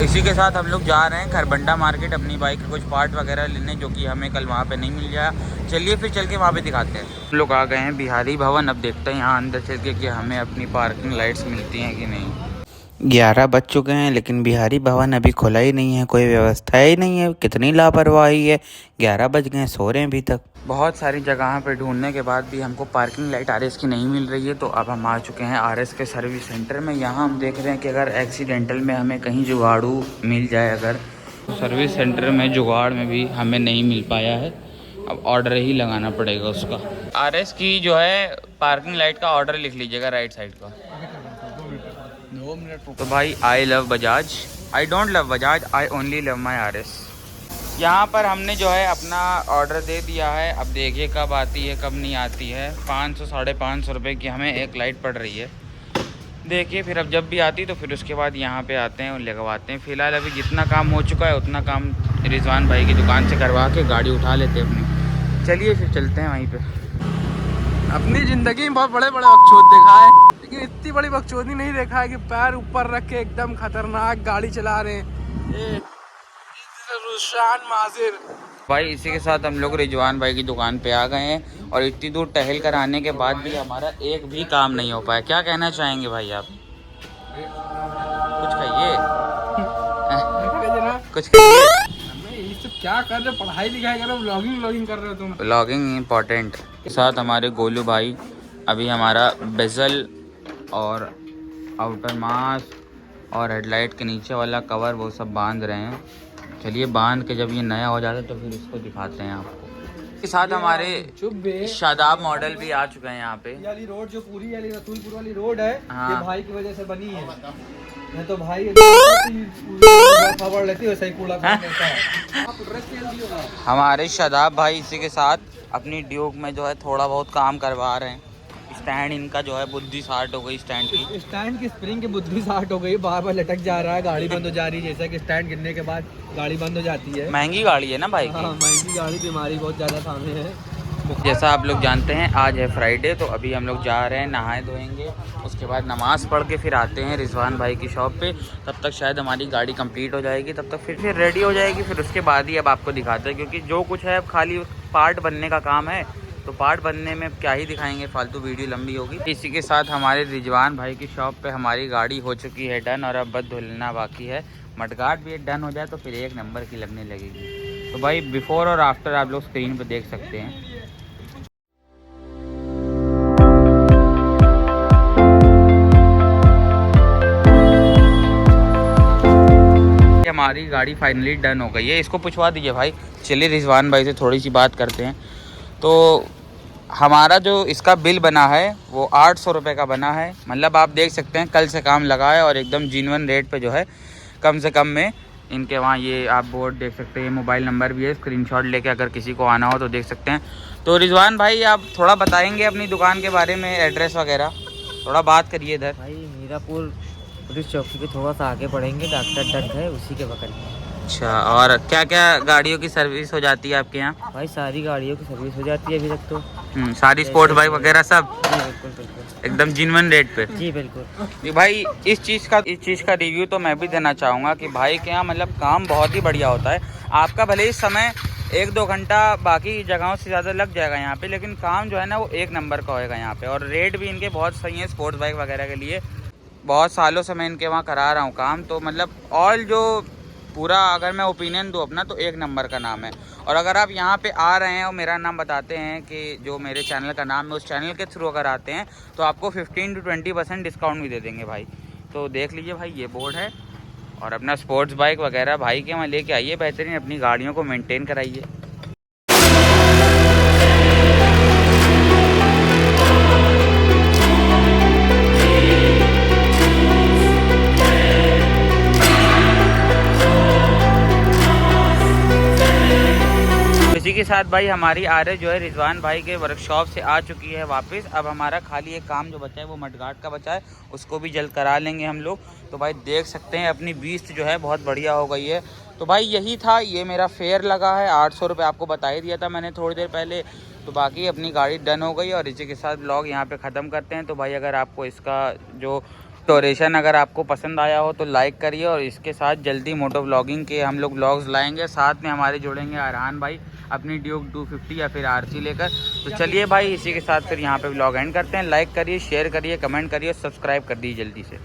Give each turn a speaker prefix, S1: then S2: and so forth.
S1: इसी के साथ हम लोग जा रहे हैं खरबंडा मार्केट अपनी बाइक के कुछ पार्ट वगैरह लेने, जो कि हमें कल वहाँ पे नहीं मिल गया। चलिए फिर चल के वहाँ पे दिखाते हैं। हम लोग आ गए हैं बिहारी भवन। अब देखते हैं यहाँ अंदर चल के कि हमें अपनी पार्किंग लाइट्स मिलती हैं कि नहीं। 11 बज चुके हैं लेकिन बिहारी भवन अभी खुला ही नहीं है, कोई व्यवस्था ही नहीं है। कितनी लापरवाही है, 11 बज गए, सो रहे हैं अभी तक। बहुत सारी जगह पे ढूंढने के बाद भी हमको पार्किंग लाइट आरएस की नहीं मिल रही है, तो अब हम आ चुके हैं आरएस के सर्विस सेंटर में। यहाँ हम देख रहे हैं कि अगर एक्सीडेंटल में हमें कहीं जुगाड़ू मिल जाए, अगर सर्विस सेंटर में जुगाड़ में भी हमें नहीं मिल पाया है, अब ऑर्डर ही लगाना पड़ेगा उसका। आरएस की जो है पार्किंग लाइट का ऑर्डर लिख लीजिएगा राइट साइड का। 2 मिनट। तो भाई I love Bajaj, I don't love Bajaj, I only love my RS. यहाँ पर हमने जो है अपना ऑर्डर दे दिया है। अब देखिए कब आती है कब नहीं आती है। 500 साढ़े 500 रुपये की हमें एक लाइट पड़ रही है। देखिए फिर अब जब भी आती तो फिर उसके बाद यहाँ पे आते हैं और लगवाते हैं। फ़िलहाल अभी जितना काम हो चुका है उतना काम रिजवान भाई की दुकान से करवा के गाड़ी उठा लेते हैं अपनी। चलिए फिर चलते हैं वहीं पे।
S2: अपनी ज़िंदगी में बहुत बड़े बड़े बकचोद देखा है, लेकिन इतनी बड़ी बकचोदी नहीं देखा है कि पैर ऊपर रख के एकदम खतरनाक गाड़ी चला रहे हैं। रुशान माजिर
S1: भाई इसी के साथ हम लोग रिजवान भाई की दुकान पे आ गए हैं और इतनी दूर टहल कर आने के बाद भी हमारा एक भी काम नहीं हो पाया। क्या कहना चाहेंगे भाई आप? कुछ कहिए कुछ कहिए।
S2: ये सब क्या कर रहे हो? पढ़ाई लिखाई कर रहे हो, व्लॉगिंग कर रहे हो तुम?
S1: Vlogging important. के साथ हमारे गोलू भाई अभी हमारा बेजल और आउटर मास्क और हेडलाइट के नीचे वाला कवर वो सब बांध रहे हैं। चलिए बांध के जब ये नया हो जाता है तो फिर इसको दिखाते हैं आपको। के साथ हमारे शादाब मॉडल भी आ चुके हैं यहाँ पे।
S2: ये वाली रोड जो पूरी वाली रसूलपुर वाली रोड है,
S1: हाँ।
S2: ये भाई की वजह से बनी है। मैं तो भाई खबर लेती वैसे ही कूड़ा
S1: हमारे शादाब भाई इसी के साथ अपनी ड्यूक में जो है थोड़ा बहुत काम करवा रहे हैं। स्टैंड इनका जो है बुद्धि साठ हो गई,
S2: स्टैंड की स्प्रिंग की बुद्धि साठ हो गई, बार बार लटक जा रहा है, गाड़ी बंद हो जा रही है। जैसा कि स्टैंड गिरने के बाद गाड़ी बंद हो जाती है।
S1: महंगी गाड़ी है ना भाई की।
S2: हाँ, महंगी गाड़ी, बीमारी बहुत ज़्यादा सामने है।
S1: जैसा आप लोग जानते हैं आज है फ्राइडे, तो अभी हम लोग जा रहे हैं, नहाए धोएंगे, उसके बाद नमाज़ पढ़ के फिर आते हैं रिजवान भाई की शॉप पे। तब तक शायद हमारी गाड़ी कंप्लीट हो जाएगी, तब तक फिर रेडी हो जाएगी। फिर उसके बाद ही अब आपको दिखाते हैं, क्योंकि जो कुछ है अब खाली पार्ट बनने का काम है, तो पार्ट बनने में क्या ही दिखाएंगे, फालतू वीडियो लंबी होगी। इसी के साथ हमारे रिजवान भाई की शॉप पे हमारी गाड़ी हो चुकी है डन, और अब बस धुलना बाकी है। मडगार्ड भी डन हो जाए तो फिर एक नंबर की लगने लगेगी। तो भाई बिफोर और आफ्टर आप लोग स्क्रीन पे देख सकते हैं। हमारी गाड़ी फाइनली डन हो गई है। इसको पूछवा दीजिए भाई। चलिए रिजवान भाई से थोड़ी सी बात करते हैं। तो हमारा जो इसका बिल बना है वो 800 रुपये का बना है। मतलब आप देख सकते हैं कल से काम लगा है और एकदम जेन्युइन रेट पे जो है कम से कम में इनके वहाँ ये आप बोर्ड देख सकते हैं, मोबाइल नंबर भी है, स्क्रीनशॉट लेके अगर किसी को आना हो तो देख सकते हैं। तो रिजवान भाई आप थोड़ा बताएंगे अपनी दुकान के बारे में, एड्रेस वगैरह थोड़ा बात करिए इधर।
S3: भाई मीरापुर पुलिस चौकी के थोड़ा सा आगे पढ़ेंगे, डॉक्टर डंड है उसी के बगल में।
S1: अच्छा, और क्या क्या गाड़ियों की सर्विस हो जाती है आपके यहाँ?
S3: भाई सारी गाड़ियों की सर्विस हो जाती है अभी तक तो।
S1: सारी स्पोर्ट बाइक वगैरह सब
S3: जी बिल्कुल बिल्कुल
S1: एकदम जेन्युइन रेट पे।
S3: जी बिल्कुल।
S1: जी भाई इस चीज़ का रिव्यू तो मैं भी देना चाहूँगा कि भाई के यहाँ मतलब काम बहुत ही बढ़िया होता है। आपका भले ही समय 1-2 घंटा बाकी जगहों से ज़्यादा लग जाएगा यहाँ पे, लेकिन काम जो है ना वो एक नंबर का होएगा यहाँ पे। और रेट भी इनके बहुत सही है स्पोर्ट्स बाइक वगैरह के लिए। बहुत सालों से मैं इनके वहाँ करा रहा हूँ काम, तो मतलब ऑल जो पूरा अगर मैं ओपिनियन दूँ अपना तो एक नंबर का नाम है। और अगर आप यहाँ पे आ रहे हैं और मेरा नाम बताते हैं कि जो मेरे चैनल का नाम है उस चैनल के थ्रू अगर आते हैं तो आपको 15 to 20% डिस्काउंट भी दे देंगे भाई। तो देख लीजिए भाई ये बोर्ड है, और अपना स्पोर्ट्स बाइक वगैरह भाई के वहाँ लेके आइए, बेहतरीन अपनी गाड़ियों को मेंटेन कराइए। इसी के साथ भाई हमारी आरएस जो है रिजवान भाई के वर्कशॉप से आ चुकी है वापस। अब हमारा खाली एक काम जो बचा है वो मडगार्ड का बचा है, उसको भी जल्द करा लेंगे हम लोग। तो भाई देख सकते हैं अपनी बीस्ट जो है बहुत बढ़िया हो गई है। तो भाई यही था, ये मेरा फेयर लगा है 800 रुपये, आपको बता ही दिया था मैंने थोड़ी देर पहले। तो बाकी अपनी गाड़ी डन हो गई और इसी के साथ ब्लॉग यहाँ पे ख़त्म करते हैं। तो भाई अगर आपको इसका जो डोरेशन अगर आपको पसंद आया हो तो लाइक करिए, और इसके साथ जल्दी मोटो व्लॉगिंग के हम लोग व्लॉग्स लाएंगे। साथ में हमारे जुड़ेंगे अरहान भाई अपनी ड्यूक 250 या फिर आरसी लेकर। तो चलिए भाई, इसी के साथ फिर यहाँ पे व्लॉग एंड करते हैं। लाइक करिए, शेयर करिए, कमेंट करिए, सब्सक्राइब कर दीजिए जल्दी से।